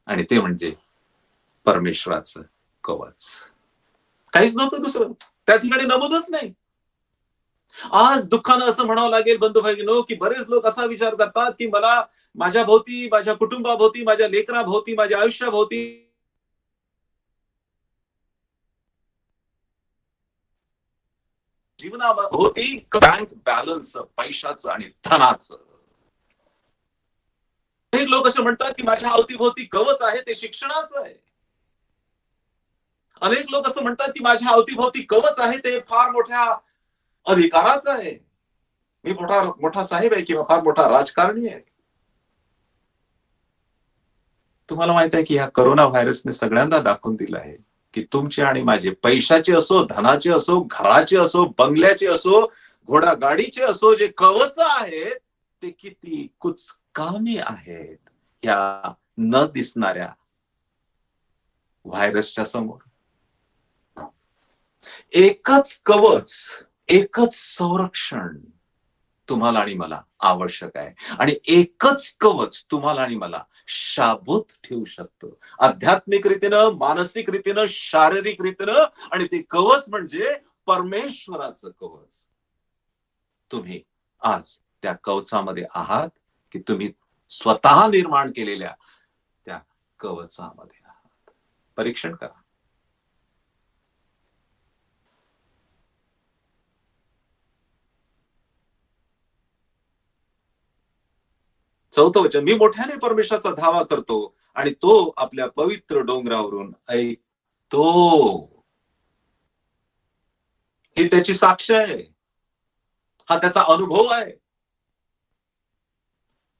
आणि ते म्हणजे परमेश्वराचं कवच. काहीच नव्हतं दुसरं. त्या ठिकाणी नमूदच नाही. आज दुःखानं असं म्हणावं लागेल बंधू भगिनींनो, की बरेच लोक असा विचार करतात, की मला माझ्या भोवती, माझ्या कुटुंबाभोवती, माझ्या लेकराभोवती, माझ्या आयुष्याभोवती जीवनाभोवती बँक बॅलन्स पैशाचं आणि धनाचं. काही लोक असे म्हणतात, की माझ्या अवतीभोवती कवच आहे ते शिक्षणाचं आहे. अनेक लोक असं म्हणतात, की माझ्या अवतीभोवती कवच आहे ते फार मोठ्या अधिकाराचं आहे. मी मोठा साहेब आहे किंवा फार मोठा राजकारणी आहे. तुम्हाला माहित आहे की ह्या कोरोना व्हायरसने सगळ्यांना दाखवून दिलं आहे की तुमचे आणि माझे पैशाचे असो, धनाचे असो, घराचे असो, बंगल्याचे असो, घोडागाडीचे असो, जे कवच आहेत ते किती कुचकामी आहेत या न दिसणाऱ्या व्हायरसच्या समोर. एकच कवच, एकच संरक्षण तुम्हाला आणि मला आवश्यक आहे. आणि एकच कवच तुम्हाला आणि मला शाबूत ठेवू शकतो. आध्यात्मिक रीतीनं, मानसिक रीतीनं, शारीरिक रीतीनं. आणि ते कवच म्हणजे परमेश्वराचं कवच. तुम्ही आज त्या कवचामध्ये आहात की तुम्ही स्वतः निर्माण केलेल्या त्या कवचामध्ये आहात? परीक्षण करा. चौथं वचन, मी मोठ्याने परमेश्वराचा धावा करतो आणि तो आपल्या पवित्र डोंगरावरून ऐकतो. ही त्याची साक्ष आहे. हा त्याचा अनुभव आहे.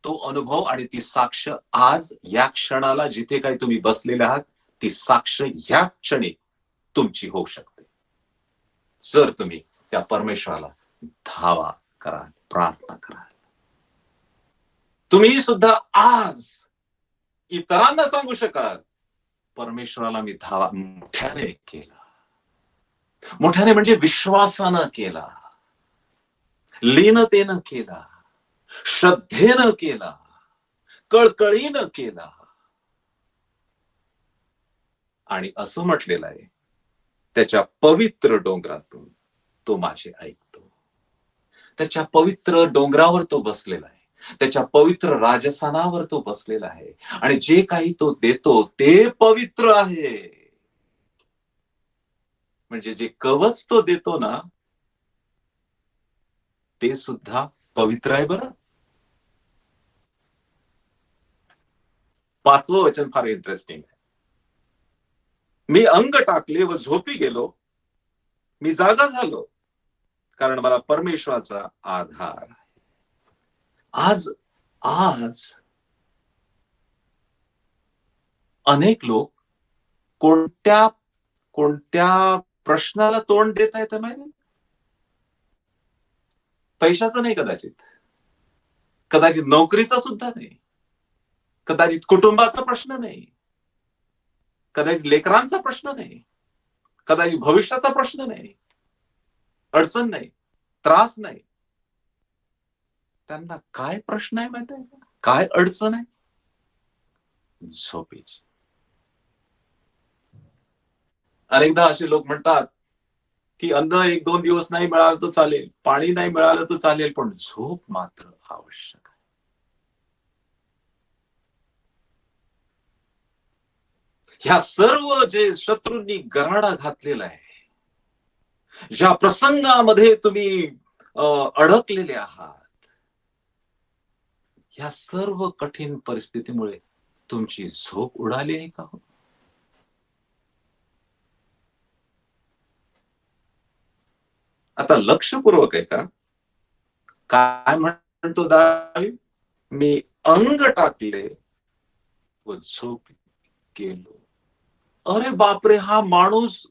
तो अनुभव आणि ती साक्ष आज या क्षणाला जिथे काही तुम्ही बसलेले आहात ती साक्ष ह्या क्षणी तुमची होऊ शकते जर तुम्ही त्या परमेश्वराला धावा कराल, प्रार्थना कराल. तुम्ही सुद्धा आज इतरांना सांगू शकाल, परमेश्वराला मी धावा मोठ्याने केला. मोठ्याने म्हणजे विश्वासानं केला, लीनतेनं केला, श्रद्धेनं केला, कळकळीनं केला. आणि असं म्हटलेलं आहे, त्याच्या पवित्र डोंगरातून तो माझे ऐकतो. त्याच्या पवित्र डोंगरावर तो बसलेला आहे. त्याच्या पवित्र राजस्थानावर तो बसलेला आहे. आणि जे काही तो देतो ते पवित्र आहे. म्हणजे जे कवच तो देतो ना ते सुद्धा पवित्र आहे बरं. 5वं वचन फार इंटरेस्टिंग आहे. मी अंग टाकले व झोपी गेलो, मी जागा झालो, कारण मला परमेश्वराचा आधार आहे. आज आज अनेक लोक कोणत्या कोणत्या प्रश्नाला तोंड देत आहेत माहिती? पैशाचं नाही, कदाचित नोकरीचा सुद्धा नाही, कदाचित कुटुंबाचा प्रश्न नाही, कदाचित लेकरांचा प्रश्न नाही, कदाचित भविष्याचा प्रश्न नाही, अडचण नाही, त्रास नाही. त्यांना काय प्रश्न आहे माहिती आहे का? काय अडचण आहे? झोपेची. अनेकदा असे लोक म्हणतात की अन्न 1-2 दिवस नाही मिळालं तर चालेल, पाणी नाही मिळालं तर चालेल, पण झोप मात्र आवश्यक आहे. ह्या सर्व जे शत्रूंनी गराडा घातलेला आहे, ज्या प्रसंगामध्ये तुम्ही अडकलेले आहात, ह्या सर्व कठीण परिस्थितीमुळे तुमची झोप उडाली आहे का? आता लक्षपूर्वक आहे का? काय म्हणतो दावी? मी अंग टाकले व झोप गेलो. अरे बापरे, हा माणूस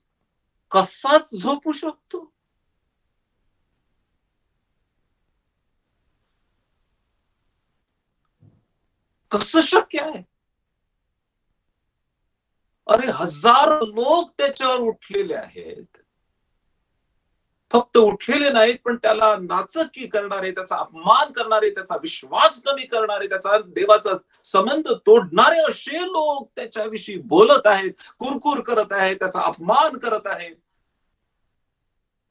कसाच झोपू शकतो? कसं शक्य आहे? अरे हजारो लोक त्याच्यावर उठलेले आहेत. फक्त उठलेले नाहीत, पण त्याला नाचक्की करणारे, त्याचा अपमान करणारे, त्याचा विश्वास कमी करणारे, त्याचा देवाचा संबंध तोडणारे असे लोक त्याच्याविषयी बोलत आहेत, कुरकुर करत आहेत, त्याचा अपमान करत आहेत.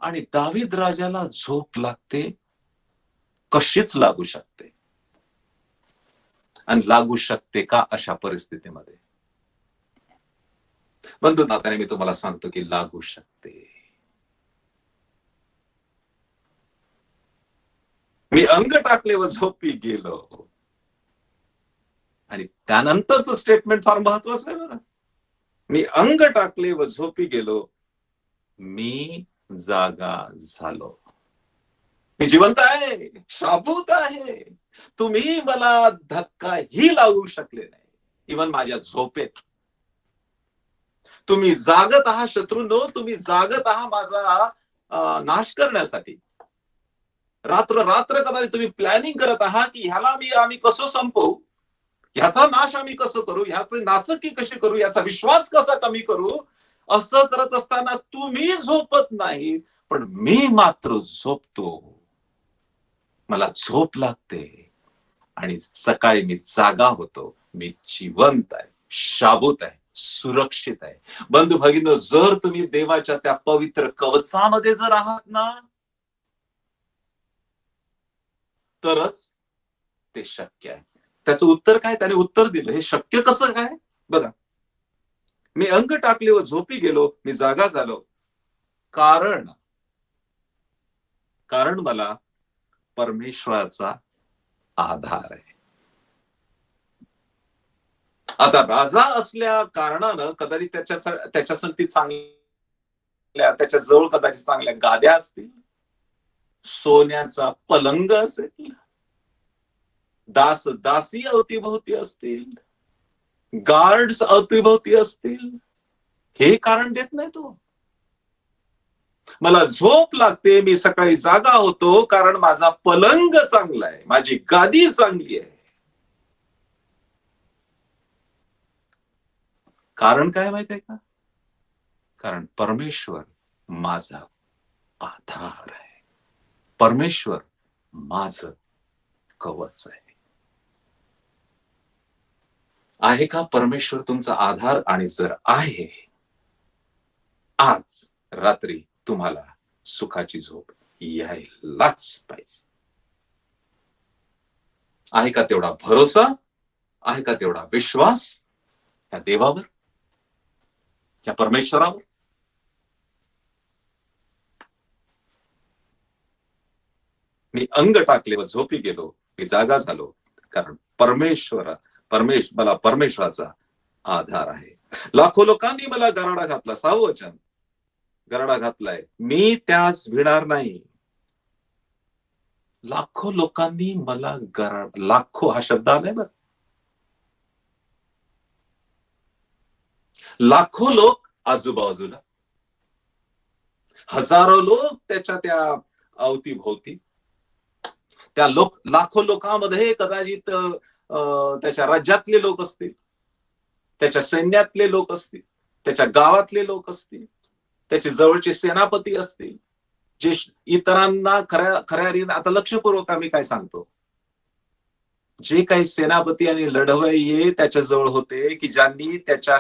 आणि दावीद राजाला झोप लागते. कशीच लागू शकते? आणि लागू शकते का अशा परिस्थितीमध्ये? बंधू नात्याने मी तुम्हाला सांगतो की लागू शकते. मी अंग टाकले व झोपी गेलो. आणि त्यानंतरचं स्टेटमेंट फार महत्वाचं आहे बरं. मी अंग टाकले व झोपी गेलो, मी जागा झालो. मी जिवंत आहे, शाबूत आहे. तुम्ही मला धक्काही लावू शकले नाही, इव्हन माझ्या झोपेत. तुम्ही जागत आहात शत्रूंनो, तुम्ही जागत आहात माझा नाश करण्यासाठी. रात्र रात्र कदाचित तुम्ही प्लॅनिंग करत आहात की ह्याला आम्ही कसं संपवू, ह्याचा नाश आम्ही कसं करू, ह्याचे नाचक्की कशी करू, याचा विश्वास कसा कमी करू. असं करत असताना तुम्ही झोपत नाही, पण मी मात्र झोपतो. मला झोप लागते आणि सकाळी मी जागा होतो. मी जिवंत आहे, शाबूत आहे, सुरक्षित आहे. बंधू भगिनींनो, जर तुम्ही देवाच्या त्या पवित्र कवचामध्ये जर आहात ना, तरच ते शक्य आहे. त्याचं उत्तर काय? त्याने उत्तर दिलं, हे शक्य कसं काय? बघा, मी अंग टाकले व झोपी गेलो, मी जागा झालो. कारण मला परमेश्वराचा आधार आहे. आता राजा असल्या कारणानं कदाचित त्याच्या संगती चांगल्या, त्याच्या जवळ कदाचित चांगल्या गाद्या असतील, सोन्याचा पलंग असेल, दास दासी अवतीभोवती असतील, गार्ड्स अवतीभोवती असतील. हे कारण देत नाही तो. मला झोप लागते, मी सकाळी जागा होतो, कारण माझा पलंग चांगला आहे, माझी गादी चांगली आहे. कारण काय माहित आहे का? कारण परमेश्वर माझा आधार आहे. परमेश्वर माझं कवच आहे. आहे का परमेश्वर तुमचा आधार? आणि जर आहे, आज रात्री तुम्हाला सुखाची झोप यायलाच पाहिजे. आहे का तेवढा भरोसा? आहे का तेवढा विश्वास या देवावर, या परमेश्वरावर? मी अंग टाकले व झोपी गेलो, मी जागा झालो, कारण मला परमेश्वराचा आधार आहे. लाखो लोकांनी मला गराडा घातला, 6वं वचन, गराडा घातलाय, मी त्यास भिणार नाही. लाखो लोकांनी मला लाखो हा शब्द आलाय बरं. लाखो लोक आजूबाजूला, हजारो लोक त्याच्या त्या अवतीभोवती. त्या लाखो लोकांमध्ये कदाचित त्याच्या राज्यातले लोक असतील, त्याच्या सैन्यातले लोक असतील, त्याच्या गावातले लोक असतील, त्याचे जवळचे सेनापती असतील, जे इतरांना खऱ्या आता लक्षपूर्वक आम्ही काय सांगतो, जे काही सेनापती आणि लढवय्ये त्याच्याजवळ होते, की ज्यांनी त्याच्या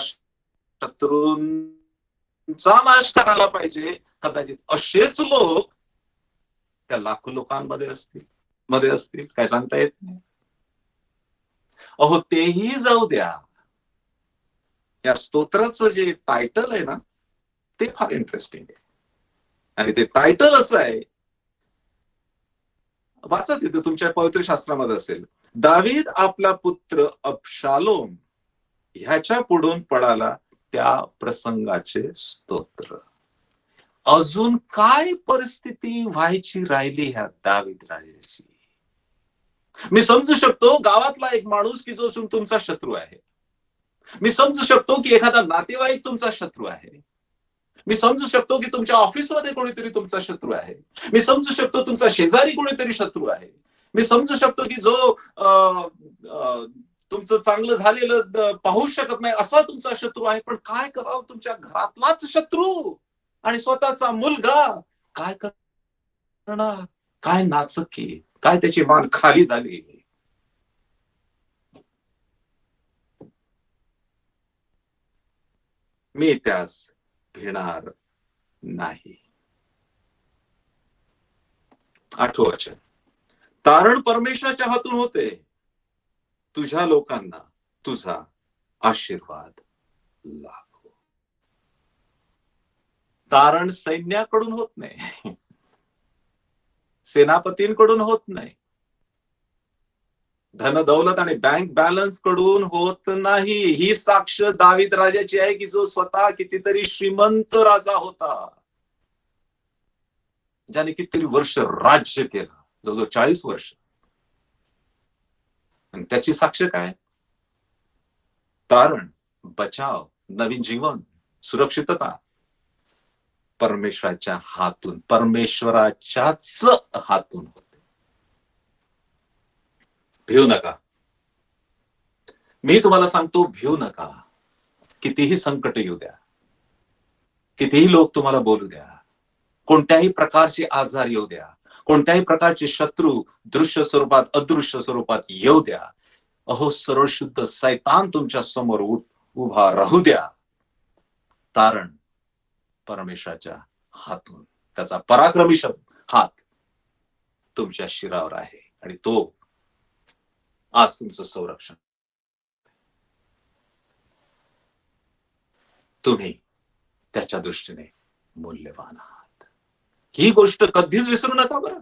शत्रूंचा नाश करायला पाहिजे, कदाचित असेच लोक त्या लाखो लोकांमध्ये असतील काय सांगता येत नाही. अहो तेही जाऊ द्या, या स्तोत्राचं जे टायटल आहे ना, ते फार इंटरेस्टिंग आहे. आणि ते टायटल असं आहे, वाचा तिथं तुमच्या पवित्र शास्त्रामध्ये असेल, दावीद आपला पुत्र अबशालोम ह्याच्या पुढून पडाला त्या प्रसंगाचे स्तोत्र. अजून काय परिस्थिती व्हायची राहिली ह्या दावीद राजाची. मी समजू शकतो गावातला एक माणूस की जो तुमचा शत्रू आहे. मी समजू शकतो की एखादा नातेवाईक तुमचा शत्रू आहे. मी समजू शकतो की तुमच्या ऑफिसमध्ये कोणीतरी तुमचा शत्रू आहे. मी समजू शकतो तुमचा शेजारी कोणीतरी शत्रू आहे. मी समजू शकतो की जो तुमचं चांगलं झालेलं पाहू शकत नाही असा तुमचा शत्रू आहे. पण काय करावं, तुमच्या घरातलाच शत्रू आणि स्वतःचा मुलगा काय करणार? काय नाचकी, काय त्याची मान खाली झाली. मी त्यास भिणार नाही. 8वं वचन, तारण परमेश्वराच्या हातून होते, तुझ्या लोकांना तुझा आशीर्वाद लाभो. तारण सैन्याकडून होत नाही, सेनापतींकडून होत नाही, धन दौलत आणि बँक बॅलन्स कडून होत नाही. ही साक्ष दावीद राजाची आहे की जो स्वतः कितीतरी श्रीमंत राजा होता, ज्याने कितीतरी वर्ष राज्य केलं, जवळजवळ 40 वर्ष. आणि त्याची साक्ष काय? तारण, बचाव, नवीन जीवन, सुरक्षितता परमेश्वराच्या हातून, परमेश्वराच्याच हातून होते. भिऊ नका. मी तुम्हाला सांगतो, भिऊ नका. कितीही संकट येऊ द्या, कितीही लोक तुम्हाला बोलू द्या, कोणत्याही प्रकारचे आजार येऊ द्या, कोणत्याही प्रकारचे शत्रू दृश्य स्वरूपात अदृश्य स्वरूपात येऊ द्या, अहो सरळ शुद्ध सैतान तुमच्या समोर उभा राहू द्या, तारण परमेश्वराच्या हातून, त्याचा पराक्रमी हात तुमच्या शिरावर आहे आणि तो आज तुमचं संरक्षण. तुम्ही त्याच्या दृष्टीने मूल्यवान आहात. ही गोष्ट कधीच विसरू नका बरं.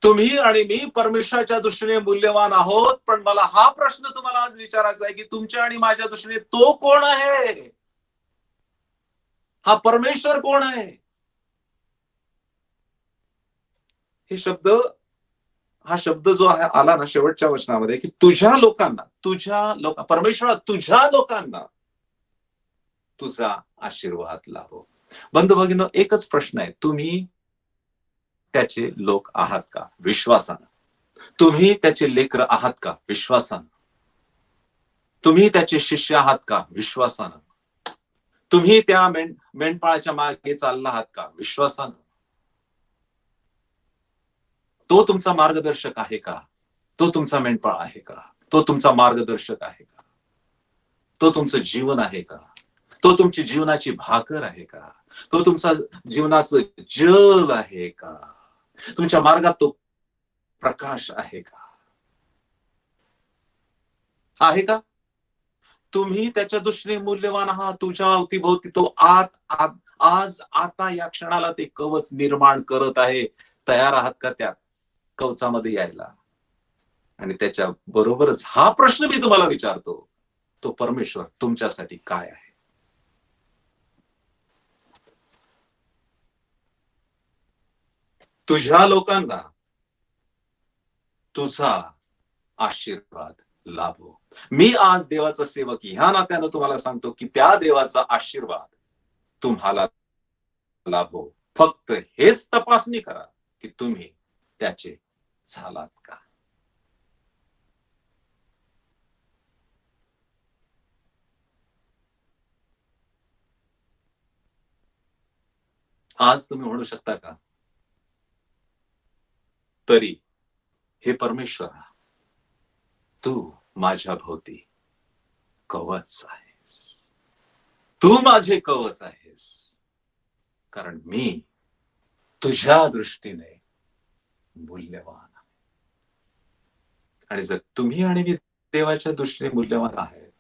तुम्ही आणि मी परमेश्वराच्या दृष्टीने मूल्यवान आहोत. पण मला हा प्रश्न तुम्हाला आज विचारायचा आहे की तुमच्या आणि माझ्या दृष्टीने तो कोण आहे? हा परमेश्वर कोण आहे? हे शब्द, हा शब्द जो आहे आला ना शेवटच्या वचनामध्ये की तुझ्या लोकांना, परमेश्वरा तुझ्या लोकांना तुझा आशीर्वाद लाभो. बंधू भगिनींनो, एकच प्रश्न आहे, तुम्ही त्याचे लोक आहात का? विश्वासानं. तुम्ही त्याचे लेकर आहात का? विश्वासानं. तुम्ही त्याचे शिष्य आहात का? विश्वासानं. तुम्ही त्या मेंढपाळाच्या मागे चालला आहात का? विश्वासानं. तो तुमचा मार्गदर्शक आहे का? तो तुमचा मेंढपाळ आहे का? तो तुमचा मार्गदर्शक आहे का? तो तुमचं जीवन आहे का? तो तुमची जीवनाची भाकर आहे का? तो तुमचा जीवनाचं जल आहे का? तुमच्या मार्गात तो प्रकाश आहे का? आहे का? तुम्ही त्याच्या दृष्टीने मूल्यवान आहात. तुझ्या अवतीभोवती तो आज आता या क्षणाला ते कवच निर्माण करत आहे. तयार आहात का त्या कवचामध्ये यायला? आणि त्याच्या बरोबरच हा प्रश्न मी तुम्हाला विचारतो, तो परमेश्वर तुमच्यासाठी काय आहे? तुझ्या लोकांना तुझा आशीर्वाद लाभो. मी आज देवाचा सेवक ह्या नात्यानं तुम्हाला सांगतो की त्या देवाचा आशीर्वाद तुम्हाला लाभो. फक्त हेच तपासणी करा की तुम्ही त्याचे झालात का. आज तुम्ही म्हणू शकता का, तरी हे परमेश्वरा, तू माझ्या भोवती कवच आहेस, तू माझे कवच आहेस, कारण मी तुझ्या दृष्टीने मूल्यवान आहे. आणि जर तुम्ही आणि मी देवाच्या दृष्टीने मूल्यवान आहे,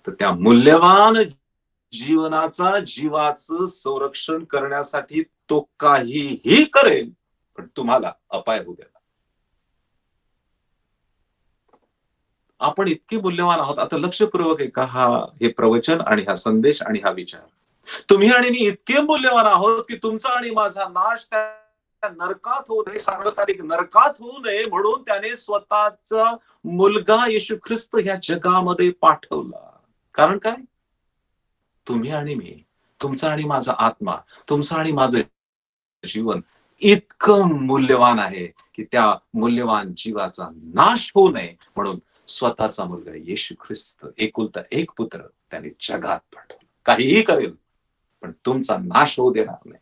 तर त्या मूल्यवान जीवनाचा, जीवाचं संरक्षण करण्यासाठी तो काहीही करेल, पण तुम्हाला अपाय होऊ देणार. आपण इतके मूल्यवान आहोत. आता लक्षपूर्वक आहे का हे प्रवचन आणि हा संदेश आणि हा विचार. तुम्ही आणि मी इतके मूल्यवान आहोत की तुमचा आणि माझा नाश त्या नरकात होऊ नये, सार्वकालिक नरकात होऊ नये म्हणून त्याने स्वतःचा मुलगा येशू ख्रिस्त ह्या जगामध्ये पाठवला. कारण काय? तुम्ही आणि मी, तुमचा आणि माझा आत्मा, तुमचं आणि माझं जीवन इतकं मूल्यवान आहे की त्या मूल्यवान जीवाचा नाश होऊ नये म्हणून स्वतःचा मुलगा येशू ख्रिस्त, एकुलता एक पुत्र त्याने जगात पाठवला. काहीही करेल, पण तुमचा नाश होऊ देणार नाही.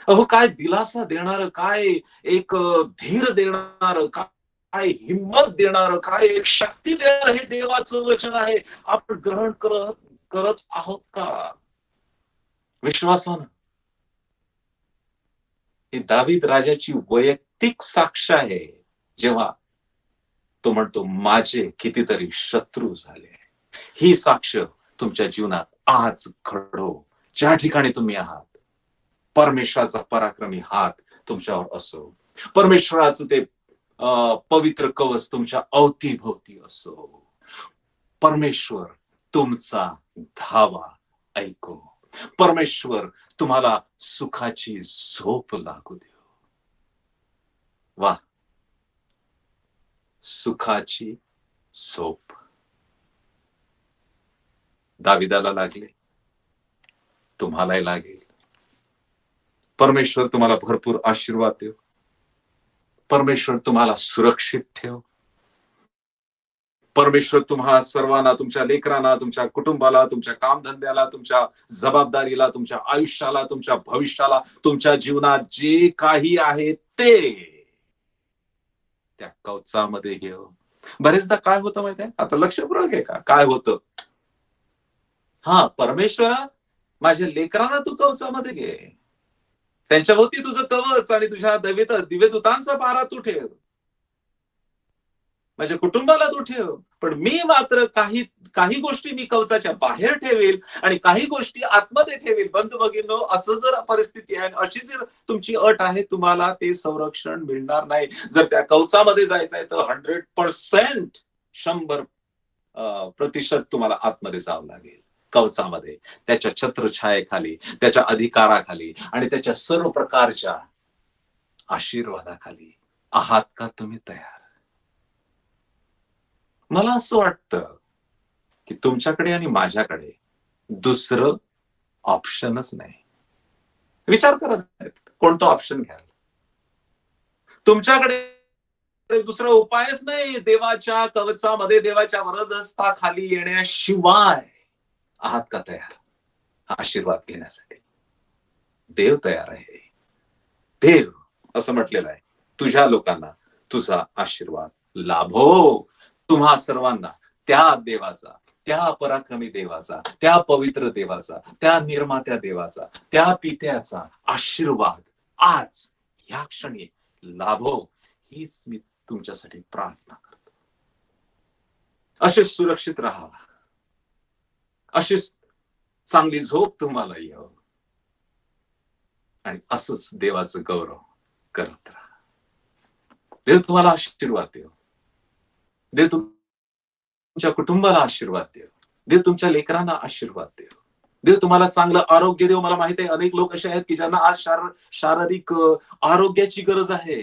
अहो, काय दिलासा देणार, काय एक धीर देणार, काय हिंमत देणार, काय एक शक्ती देणार हे देवाचं वचन आहे. आपण ग्रहण करत आहोत का विश्वासानं? ही दावीद राजाची वैयक्तिक साक्ष आहे, जेव्हा तो म्हणतो माझे कितीतरी शत्रू झाले. ही साक्ष तुमच्या जीवनात आज घडो. ज्या ठिकाणी तुम्ही आहात, परमेश्वराचा पराक्रमी हात तुमच्यावर असो, परमेश्वराचं ते पवित्र कवच तुमच्या अवतीभोवती असो. परमेश्वर तुमचा धावा ऐको. परमेश्वर तुम्हाला सुखाची झोप लागू देव. वा, सुखाची झोप दाविदाला लागले, तुम्हालाही लागेल. परमेश्वर तुम्हाला भरपूर आशीर्वाद देव. परमेश्वर तुम्हाला सुरक्षित ठेव. परमेश्वर तुम्हा सर्वांना, तुमच्या लेकरांना, तुमच्या कुटुंबाला, तुमच्या कामधंद्याला, तुमच्या जबाबदारीला, तुमच्या आयुष्याला, तुमच्या भविष्याला, तुमच्या जीवनात जे काही आहे ते त्या कवचामध्ये घेऊ. बरेचदा काय होतं माहिती आहे? आता लक्षपूर्वक आहे का काय होतं? हा, परमेश्वरा माझ्या लेकरांना तू कवचामध्ये घे, त्यांच्या भोवती तुझं कवच आणि तुझ्या दिव्यदूतांचा पारा तू ठेव, माझ्या कुटुंबाला तू ठेव. पण मी मात्र काही गोष्टी मी कवचाच्या बाहेर ठेवेल आणि काही गोष्टी आतमध्ये ठेवेल. बंधू भगिनींनो, असं जर परिस्थिती आहे, अशी जर तुमची अट आहे, तुम्हाला ते संरक्षण मिळणार नाही. जर त्या कवचामध्ये जायचं आहे तर 100% 100% तुम्हाला आतमध्ये जावं लागेल. कवचामध्ये, त्याच्या छत्रछायेखाली, त्याच्या अधिकाराखाली आणि त्याच्या सर्व प्रकारच्या आशीर्वादाखाली आहात का तुम्ही तयार? मला असं वाटतं की तुमच्याकडे आणि माझ्याकडे दुसरं ऑप्शनच नाही. विचार करत नाहीत कोणतं ऑप्शन घ्याल. तुमच्याकडे दुसरा उपायच नाही. देवाच्या कवचामध्ये, देवाच्या वरदहस्ताखाली येण्याशिवाय आहात का तयार हा आशीर्वाद घेण्यासाठी? देव तयार आहे. देव असं म्हटलेलं आहे, तुझ्या लोकांना तुझा आशीर्वाद लाभो. तुम्हा सर्वांना त्या देवाचा, त्या पराक्रमी देवाचा, त्या पवित्र देवाचा, त्या निर्मात्या देवाचा, त्या पित्याचा आशीर्वाद आज या क्षणी लाभो, हीच मी तुमच्यासाठी प्रार्थना करतो. असे सुरक्षित राहा, अशी चांगली झोप तुम्हाला येऊ आणि असंच देवाचं गौरव करत राहा. देव तुम्हाला आशीर्वाद देव. देव तुमच्या कुटुंबाला आशीर्वाद देव. देव तुमच्या लेकरांना आशीर्वाद देव. देव तुम्हाला चांगलं आरोग्य देव. मला माहिती आहे अनेक लोक असे आहेत की ज्यांना आज शारीरिक आरोग्याची गरज आहे.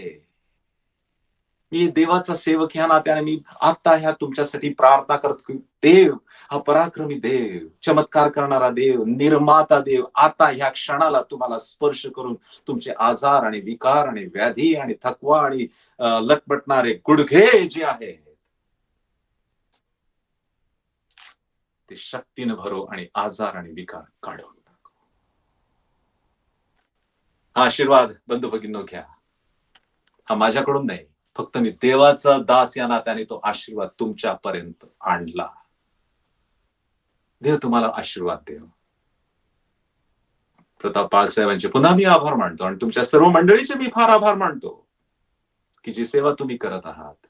मी देवाचा सेवक ह्या नात्याने मी आता ह्या तुमच्यासाठी प्रार्थना करतो. देव हा पराक्रमी देव, चमत्कार करणारा देव, निर्माता देव आता ह्या क्षणाला तुम्हाला स्पर्श करून तुमचे आजार आणि विकार आणि व्याधी आणि थकवा आणि लटपटणारे गुडघे जे आहे ते शक्तीनं भरो आणि आजार आणि विकार काढून टाको. हा आशीर्वाद बंधू भगिनींनो घ्या. हा माझ्याकडून नाही, फक्त मी देवाचा दास या नात्याने तो आशीर्वाद तुमच्यापर्यंत आणला. देव तुम्हाला आशीर्वाद देव. प्रताप बाळसाहेबांचे पुन्हा मी आभार मानतो आणि तुमच्या सर्व मंडळीचे मी फार आभार मानतो की जी सेवा तुम्ही करत आहात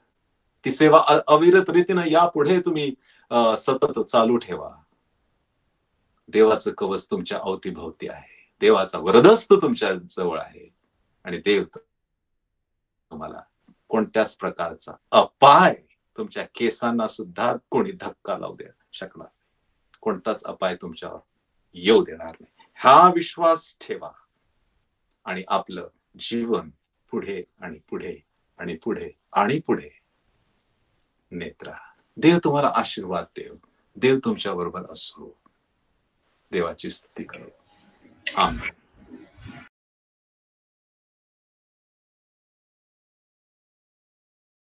ती सेवा अविरत रीतीनं यापुढे तुम्ही सतत चालू ठेवा. देवाचं कवच तुमच्या अवतीभोवती आहे, देवाचा वरदहस्त तुमच्या जवळ आहे आणि देव तुम्हाला कोणत्याच प्रकारचा अपाय तुमच्या केसांना सुद्धा कोणी धक्का लावू दे शकणार, कोणताच अपाय तुमच्यावर येऊ देणार नाही. हा विश्वास ठेवा आणि आपलं जीवन पुढे आणि पुढे आणि पुढे आणि पुढे नेत राहा. देव तुम्हाला आशीर्वाद देव. देव तुमच्या बरोबर असो. देवाची स्तुती करो. आमेन.